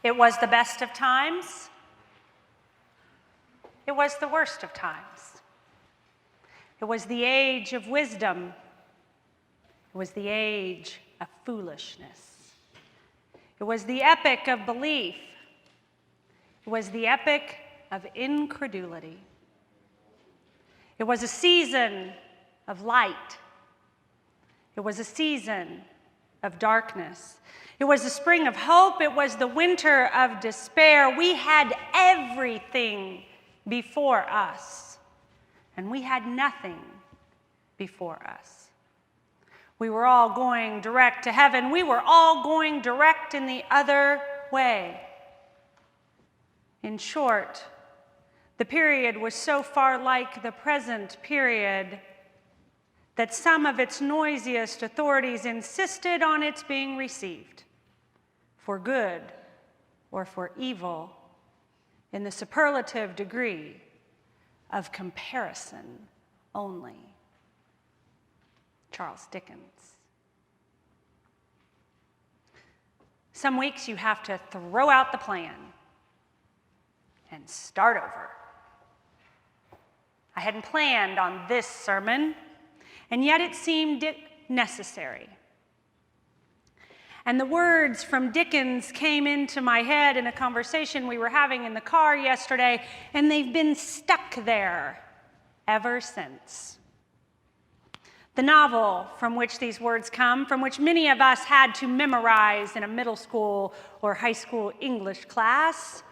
It was the best of times. It was the worst of times. It was the age of wisdom. It was the age of foolishness. It was the epoch of belief. It was the epoch of incredulity. It was a season of light. It was a season of darkness. It was the spring of hope. It was the winter of despair. We had everything before us, and we had nothing before us. We were all going direct to heaven. We were all going direct in the other way. In short, the period was so far like the present period that some of its noisiest authorities insisted on its being received for good or for evil in the superlative degree of comparison only. Charles Dickens. Some weeks you have to throw out the plan and start over. I hadn't planned on this sermon, and yet it seemed necessary. And the words from Dickens came into my head in a conversation we were having in the car yesterday, and they've been stuck there ever since. The novel from which these words come, from which many of us had to memorize in a middle school or high school English class,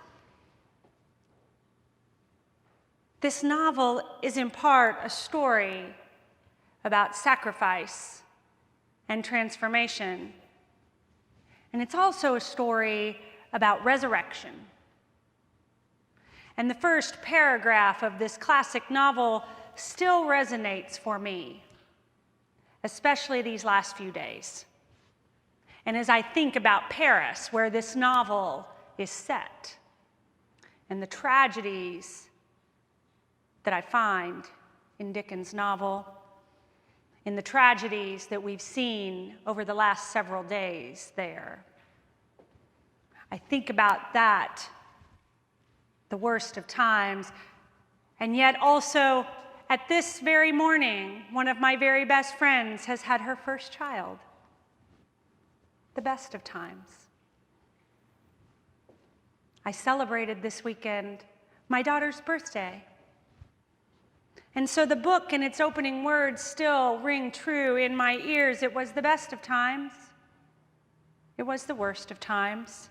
this novel is in part a story about sacrifice and transformation. And it's also a story about resurrection. And the first paragraph of this classic novel still resonates for me, especially these last few days. And as I think about Paris, where this novel is set, and the tragedies that I find in Dickens' novel, in the tragedies that we've seen over the last several days there. I think about that, the worst of times, and yet also at this very morning, one of my very best friends has had her first child, the best of times. I celebrated this weekend my daughter's birthday. And so the book and its opening words still ring true in my ears. It was the best of times. It was the worst of times.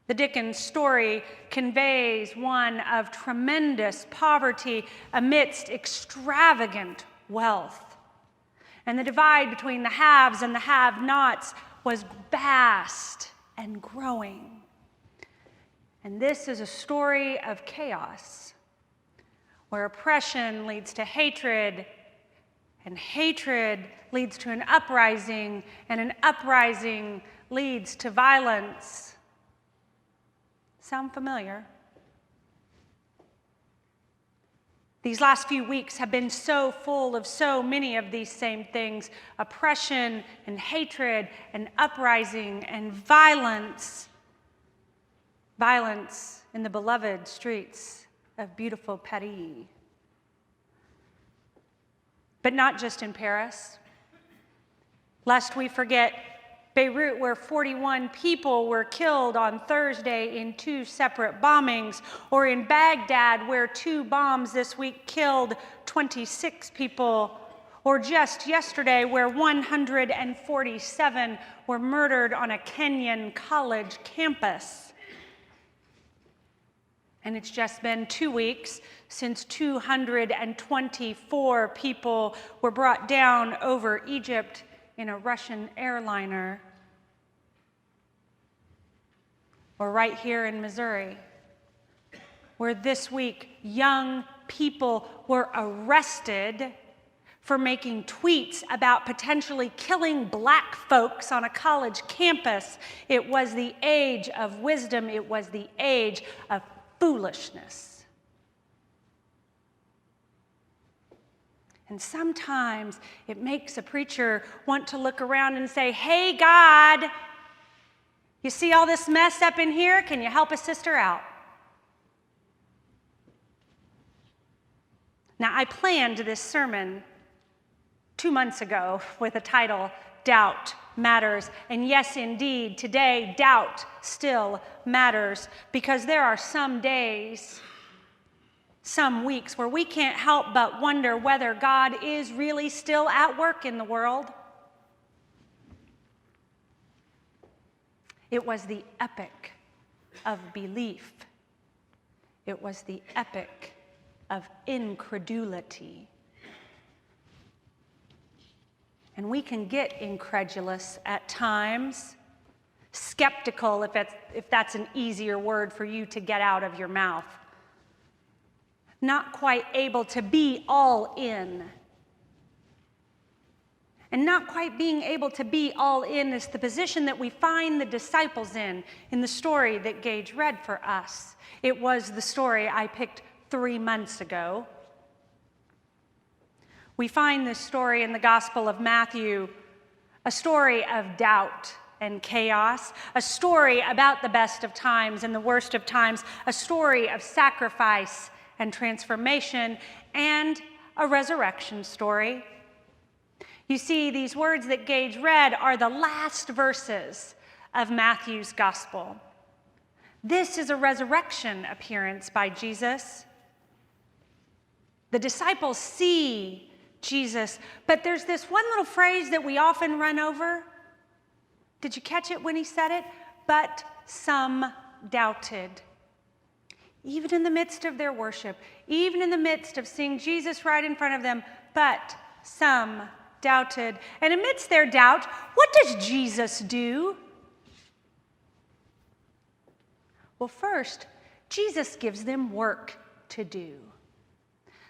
The Dickens story conveys one of tremendous poverty amidst extravagant wealth. And the divide between the haves and the have-nots was vast and growing. And this is a story of chaos, where oppression leads to hatred, and hatred leads to an uprising, and an uprising leads to violence. Sound familiar? These last few weeks have been so full of so many of these same things: oppression and hatred and uprising and violence. Violence in the beloved streets of beautiful Paris. But not just in Paris. Lest we forget Beirut, where 41 people were killed on Thursday in 2 separate bombings, or in Baghdad, where 2 bombs this week killed 26 people, or just yesterday, where 147 were murdered on a Kenyan college campus. And it's just been 2 weeks since 224 people were brought down over Egypt in a Russian airliner. Or right here in Missouri, where this week young people were arrested for making tweets about potentially killing black folks on a college campus. It was the age of wisdom. It was the age of foolishness. And sometimes it makes a preacher want to look around and say, "Hey, God, You see all this mess up in here? Can you help a sister out? Now, I planned this sermon 2 months ago with the title, Doubt Matters. And yes, indeed, today, doubt still matters, because there are some days, some weeks, where we can't help but wonder whether God is really still at work in the world. It was the epic of belief. It was the epic of incredulity. And we can get incredulous at times, skeptical, if that's an easier word for you to get out of your mouth. Not quite able to be all in. And not quite being able to be all in is the position that we find the disciples in the story that Gage read for us. It was the story I picked 3 months ago. We find this story in the Gospel of Matthew, a story of doubt and chaos, a story about the best of times and the worst of times, a story of sacrifice and transformation, and a resurrection story. You see, these words that Gage read are the last verses of Matthew's Gospel. This is a resurrection appearance by Jesus. The disciples see Jesus, but there's this one little phrase that we often run over. Did you catch it when he said it? But some doubted. Even in the midst of their worship, even in the midst of seeing Jesus right in front of them, but some doubted. And amidst their doubt, what does Jesus do? Well, first, Jesus gives them work to do.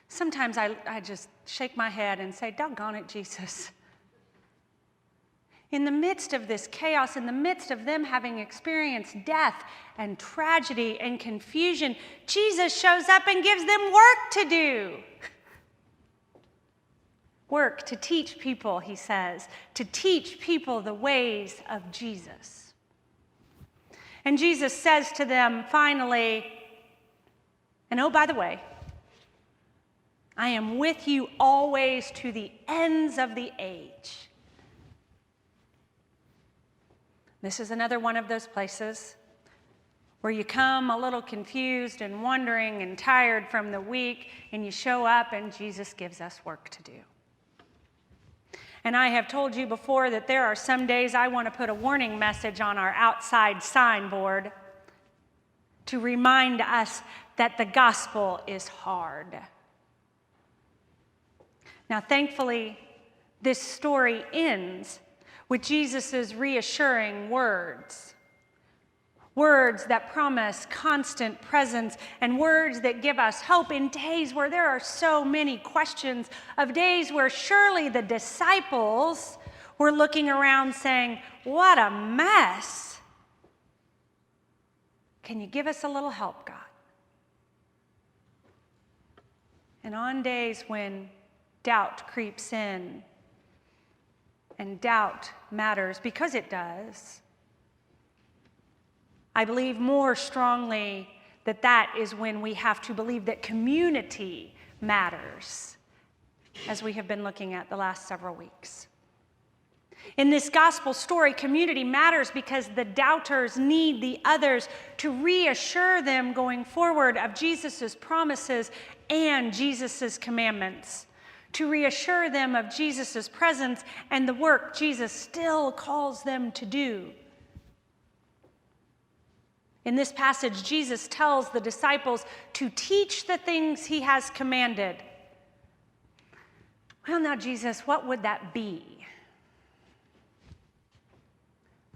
Sometimes I just shake my head and say, doggone it, Jesus. In the midst of this chaos, in the midst of them having experienced death and tragedy and confusion, Jesus shows up and gives them work to do. Work to teach people, he says, to teach people the ways of Jesus. And Jesus says to them finally, and oh, by the way, I am with you always to the ends of the age. This is another one of those places where you come a little confused and wondering and tired from the week, and you show up and Jesus gives us work to do. And I have told you before that there are some days I want to put a warning message on our outside signboard to remind us that the gospel is hard. Now, thankfully, this story ends with Jesus' reassuring words. Words that promise constant presence and words that give us hope in days where there are so many questions, of days where surely the disciples were looking around saying, what a mess. Can you give us a little help, God? And on days when doubt creeps in, and doubt matters because it does, I believe more strongly that that is when we have to believe that community matters, as we have been looking at the last several weeks. In this gospel story, community matters because the doubters need the others to reassure them going forward of Jesus' promises and Jesus' commandments, to reassure them of Jesus' presence and the work Jesus still calls them to do. In this passage, Jesus tells the disciples to teach the things he has commanded. Well, now, Jesus, what would that be?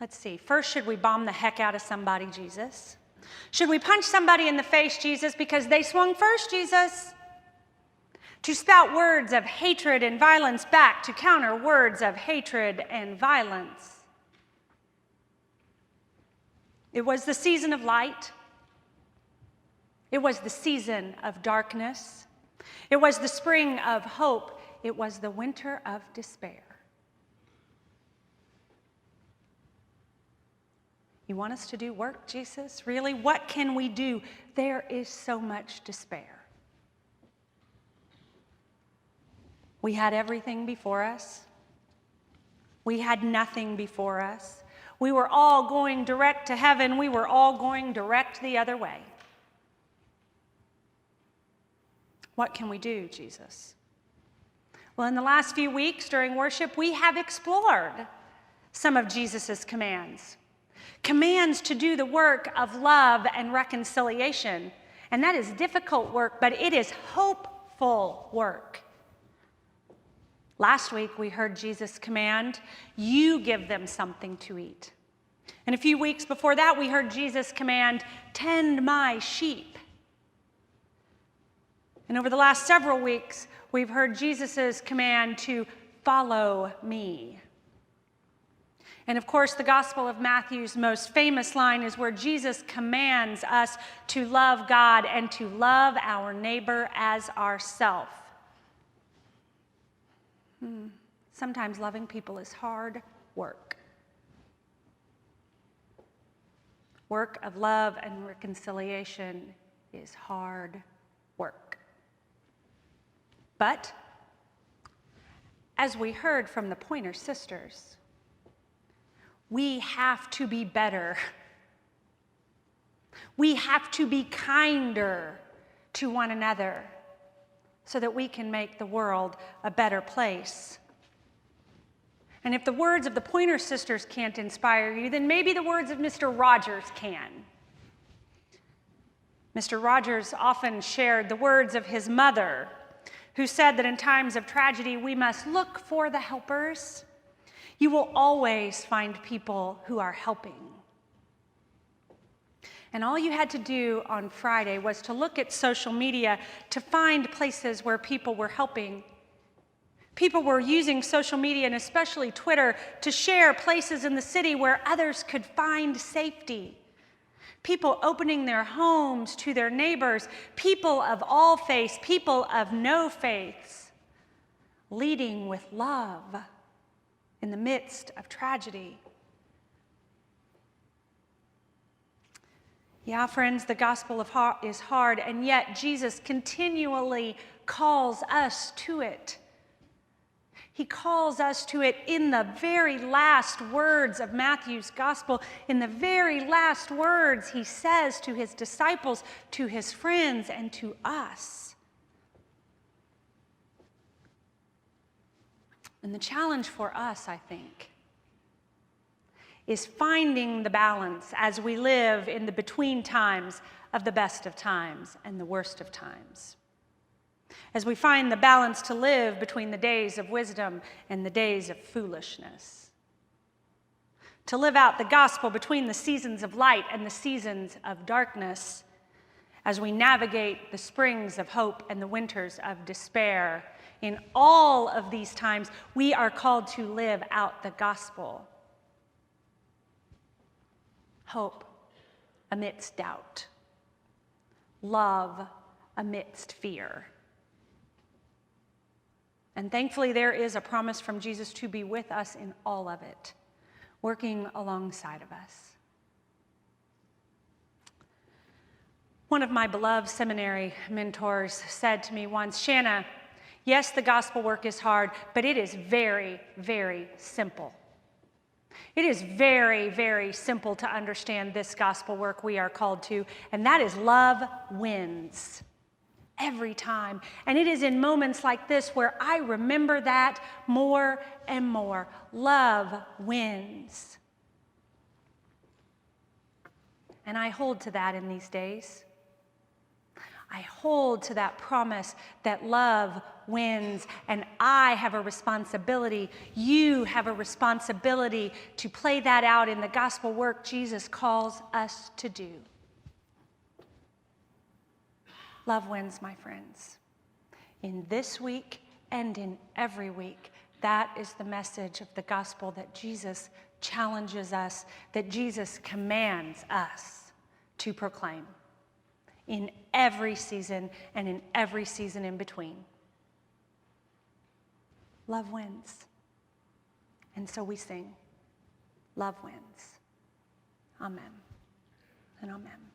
Let's see. First, should we bomb the heck out of somebody, Jesus? Should we punch somebody in the face, Jesus, because they swung first, Jesus? To spout words of hatred and violence back to counter words of hatred and violence. It was the season of light. It was the season of darkness. It was the spring of hope. It was the winter of despair. You want us to do work, Jesus? Really? What can we do? There is so much despair. We had everything before us. We had nothing before us. We were all going direct to heaven. We were all going direct the other way. What can we do, Jesus? Well, in the last few weeks during worship, we have explored some of Jesus' commands. Commands to do the work of love and reconciliation. And that is difficult work, but it is hopeful work. Last week, we heard Jesus command, you give them something to eat. And a few weeks before that, we heard Jesus command, tend my sheep. And over the last several weeks, we've heard Jesus' command to follow me. And of course, the Gospel of Matthew's most famous line is where Jesus commands us to love God and to love our neighbor as ourself. Sometimes loving people is hard work. Work of love and reconciliation is hard work. But, as we heard from the Pointer Sisters, we have to be better. We have to be kinder to one another so that we can make the world a better place. And if the words of the Pointer Sisters can't inspire you, then maybe the words of Mr. Rogers can. Mr. Rogers often shared the words of his mother, who said that in times of tragedy, we must look for the helpers. You will always find people who are helping. And all you had to do on Friday was to look at social media to find places where people were helping. People were using social media, and especially Twitter, to share places in the city where others could find safety. People opening their homes to their neighbors, people of all faiths, people of no faiths, leading with love in the midst of tragedy. Yeah, friends, the gospel is hard, and yet Jesus continually calls us to it. He calls us to it in the very last words of Matthew's gospel. In the very last words, he says to his disciples, to his friends, and to us. And the challenge for us, I think, is finding the balance as we live in the between times of the best of times and the worst of times. As we find the balance to live between the days of wisdom and the days of foolishness. To live out the gospel between the seasons of light and the seasons of darkness, as we navigate the springs of hope and the winters of despair. In all of these times, we are called to live out the gospel. Hope amidst doubt. Love amidst fear. And thankfully, there is a promise from Jesus to be with us in all of it, working alongside of us. One of my beloved seminary mentors said to me once, Shanna, yes, the gospel work is hard, but it is very, very simple. It is very, very simple to understand this gospel work we are called to, and that is love wins. Every time. And it is in moments like this where I remember that more and more. Love wins. And I hold to that in these days. I hold to that promise that love wins, and I have a responsibility, you have a responsibility to play that out in the gospel work Jesus calls us to do. Love wins, my friends. In this week and in every week, that is the message of the gospel that Jesus challenges us, that Jesus commands us to proclaim in every season and in every season in between. Love wins. And so we sing, love wins. Amen and amen.